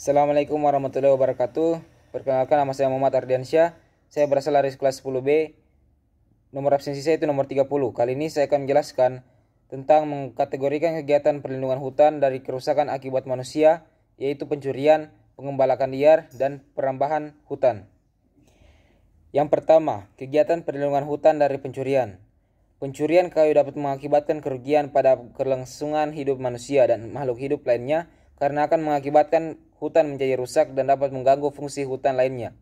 Assalamualaikum warahmatullahi wabarakatuh. Perkenalkan, nama saya Muhammad Ardiansyah. Saya berasal dari kelas 10B. Nomor absensi saya itu nomor 30. Kali ini saya akan menjelaskan tentang mengkategorikan kegiatan perlindungan hutan dari kerusakan akibat manusia, yaitu pencurian, pengembalakan liar, dan perambahan hutan. Yang pertama, kegiatan perlindungan hutan dari pencurian. Pencurian kayu dapat mengakibatkan kerugian pada kelangsungan hidup manusia dan makhluk hidup lainnya karena akan mengakibatkan hutan menjadi rusak dan dapat mengganggu fungsi hutan lainnya.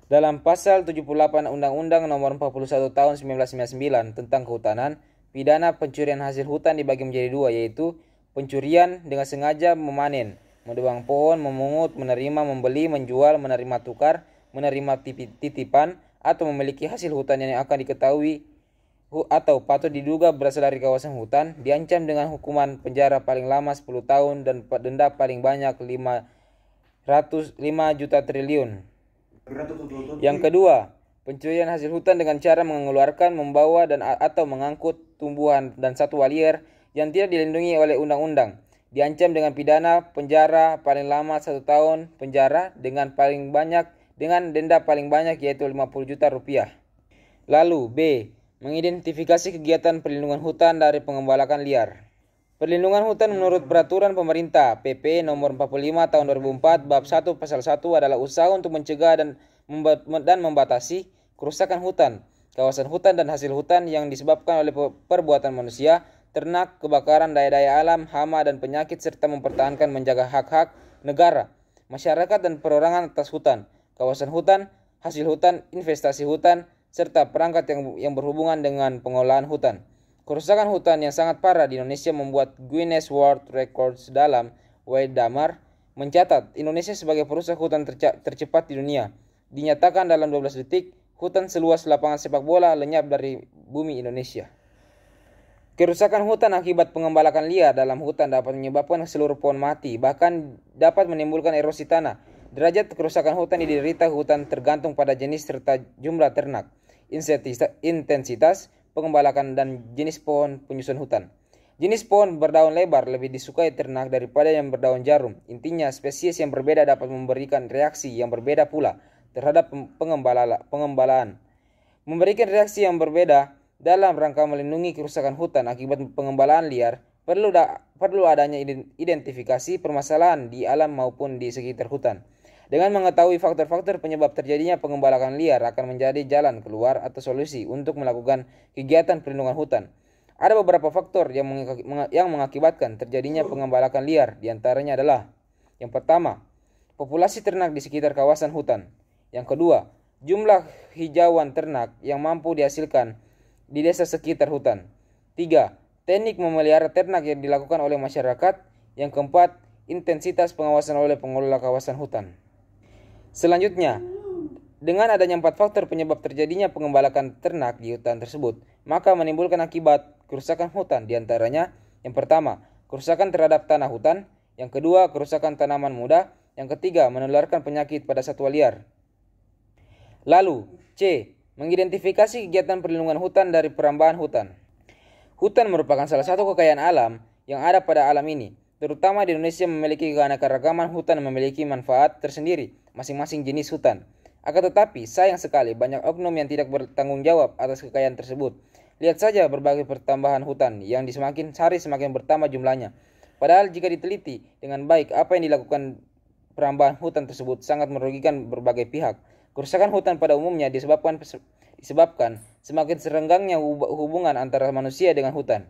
Dalam pasal 78 Undang-Undang Nomor 41 Tahun 1999 tentang Kehutanan, pidana pencurian hasil hutan dibagi menjadi dua, yaitu pencurian dengan sengaja memanen, menebang pohon, memungut, menerima, membeli, menjual, menerima tukar, menerima titipan, atau memiliki hasil hutan yang akan diketahui atau patut diduga berasal dari kawasan hutan, diancam dengan hukuman penjara paling lama 10 tahun dan denda paling banyak 5 juta triliun. Yang kedua, pencurian hasil hutan dengan cara mengeluarkan, membawa, dan atau mengangkut tumbuhan dan satwa liar yang tidak dilindungi oleh undang-undang, diancam dengan pidana penjara paling lama 1 tahun penjara dengan denda paling banyak yaitu 50 juta rupiah. Lalu B, mengidentifikasi kegiatan perlindungan hutan dari pengembalakan liar. Perlindungan hutan menurut peraturan pemerintah PP nomor 45 tahun 2004 bab 1 pasal 1 adalah usaha untuk mencegah dan membatasi kerusakan hutan, kawasan hutan dan hasil hutan yang disebabkan oleh perbuatan manusia, ternak, kebakaran, daya-daya alam, hama dan penyakit, serta mempertahankan menjaga hak-hak negara, masyarakat dan perorangan atas hutan, kawasan hutan, hasil hutan, investasi hutan, serta perangkat yang berhubungan dengan pengelolaan hutan. Kerusakan hutan yang sangat parah di Indonesia membuat Guinness World Records dalam WDAMAR mencatat Indonesia sebagai perusak hutan tercepat di dunia. Dinyatakan dalam 12 detik, hutan seluas lapangan sepak bola lenyap dari bumi Indonesia. Kerusakan hutan akibat pengembalakan liar dalam hutan dapat menyebabkan seluruh pohon mati, bahkan dapat menimbulkan erosi tanah. Derajat kerusakan hutan diderita hutan tergantung pada jenis serta jumlah ternak, intensitas pengembalakan, dan jenis pohon penyusun hutan. Jenis pohon berdaun lebar lebih disukai ternak daripada yang berdaun jarum. Intinya, spesies yang berbeda dapat memberikan reaksi yang berbeda pula terhadap pengembalaan. Memberikan reaksi yang berbeda dalam rangka melindungi kerusakan hutan akibat pengembalaan liar perlu adanya identifikasi permasalahan di alam maupun di sekitar hutan. Dengan mengetahui faktor-faktor penyebab terjadinya pengembalakan liar akan menjadi jalan keluar atau solusi untuk melakukan kegiatan perlindungan hutan. Ada beberapa faktor yang mengakibatkan terjadinya pengembalakan liar, diantaranya adalah: yang pertama, populasi ternak di sekitar kawasan hutan. Yang kedua, jumlah hijauan ternak yang mampu dihasilkan di desa sekitar hutan. 3. Teknik memelihara ternak yang dilakukan oleh masyarakat. Yang keempat, intensitas pengawasan oleh pengelola kawasan hutan. Selanjutnya, dengan adanya 4 faktor penyebab terjadinya pengembalakan ternak di hutan tersebut, maka menimbulkan akibat kerusakan hutan, diantaranya: yang pertama, kerusakan terhadap tanah hutan. Yang kedua, kerusakan tanaman muda. Yang ketiga, menularkan penyakit pada satwa liar. Lalu, C, mengidentifikasi kegiatan perlindungan hutan dari perambahan hutan. Hutan merupakan salah satu kekayaan alam yang ada pada alam ini. Terutama di Indonesia memiliki keanekaragaman hutan memiliki manfaat tersendiri masing-masing jenis hutan. Akan tetapi, sayang sekali banyak oknum yang tidak bertanggung jawab atas kekayaan tersebut. Lihat saja berbagai pertambahan hutan yang semakin hari semakin bertambah jumlahnya. Padahal jika diteliti dengan baik apa yang dilakukan perambahan hutan tersebut sangat merugikan berbagai pihak. Kerusakan hutan pada umumnya disebabkan semakin serenggangnya hubungan antara manusia dengan hutan.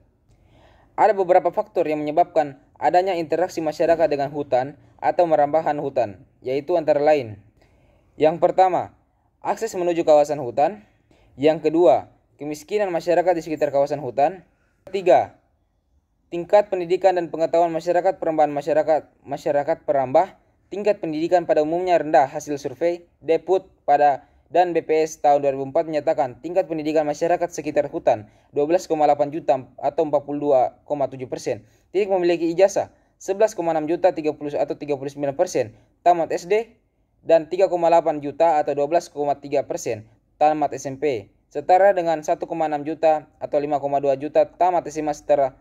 Ada beberapa faktor yang menyebabkan adanya interaksi masyarakat dengan hutan atau merambahan hutan, yaitu antara lain: yang pertama, akses menuju kawasan hutan. Yang kedua, kemiskinan masyarakat di sekitar kawasan hutan. Ketiga, tingkat pendidikan dan pengetahuan masyarakat perambahan masyarakat perambah. Tingkat pendidikan pada umumnya rendah. Hasil survei Deput dan BPS tahun 2004 menyatakan tingkat pendidikan masyarakat sekitar hutan 12,8 juta atau 42,7%. Tidak memiliki ijazah 11,6 juta 30 atau 39%. Tamat SD dan 3,8 juta atau 12,3% tamat SMP. Setara dengan 1,6 juta atau 5,2 juta tamat SMA setara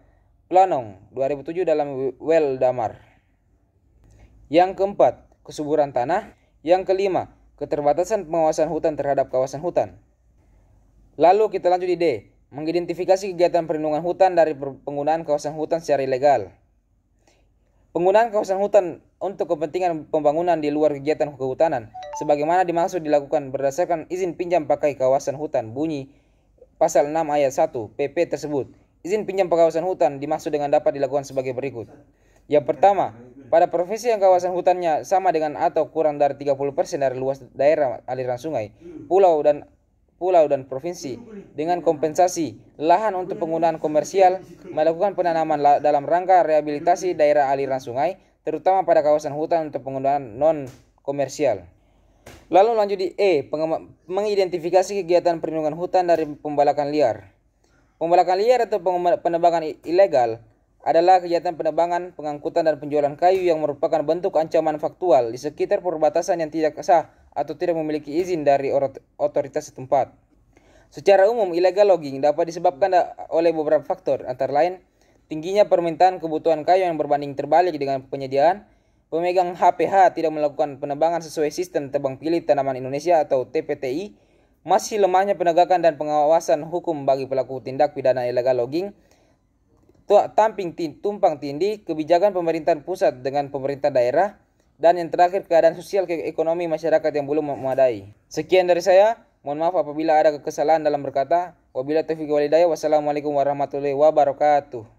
Planong 2007 dalam WDAMAR. Yang keempat, kesuburan tanah. Yang kelima, keterbatasan pengawasan hutan terhadap kawasan hutan. Lalu kita lanjut di D, mengidentifikasi kegiatan perlindungan hutan dari penggunaan kawasan hutan secara ilegal. Penggunaan kawasan hutan untuk kepentingan pembangunan di luar kegiatan kehutanan, sebagaimana dimaksud dilakukan berdasarkan izin pinjam pakai kawasan hutan bunyi pasal 6 ayat 1 PP tersebut. Izin pinjam kawasan hutan dimaksud dengan dapat dilakukan sebagai berikut. Yang pertama, pada provinsi yang kawasan hutannya sama dengan atau kurang dari 30% dari luas daerah aliran sungai, pulau dan provinsi dengan kompensasi lahan untuk penggunaan komersial, melakukan penanaman dalam rangka rehabilitasi daerah aliran sungai, terutama pada kawasan hutan untuk penggunaan non-komersial. Lalu lanjut di E, mengidentifikasi kegiatan perlindungan hutan dari pembalakan liar. Pembalakan liar atau penebangan ilegal adalah kegiatan penebangan, pengangkutan, dan penjualan kayu yang merupakan bentuk ancaman faktual di sekitar perbatasan yang tidak sah atau tidak memiliki izin dari otoritas setempat. Secara umum, illegal logging dapat disebabkan oleh beberapa faktor, antara lain tingginya permintaan kebutuhan kayu yang berbanding terbalik dengan penyediaan, pemegang HPH tidak melakukan penebangan sesuai sistem tebang pilih tanaman Indonesia atau TPTI, masih lemahnya penegakan dan pengawasan hukum bagi pelaku tindak pidana illegal logging, tumpang tindih kebijakan pemerintahan pusat dengan pemerintah daerah, dan yang terakhir keadaan sosial ekonomi masyarakat yang belum memadai. Sekian dari saya, mohon maaf apabila ada kesalahan dalam berkata. Wabillahi taufiq wal hidayah. Wassalamualaikum warahmatullahi wabarakatuh.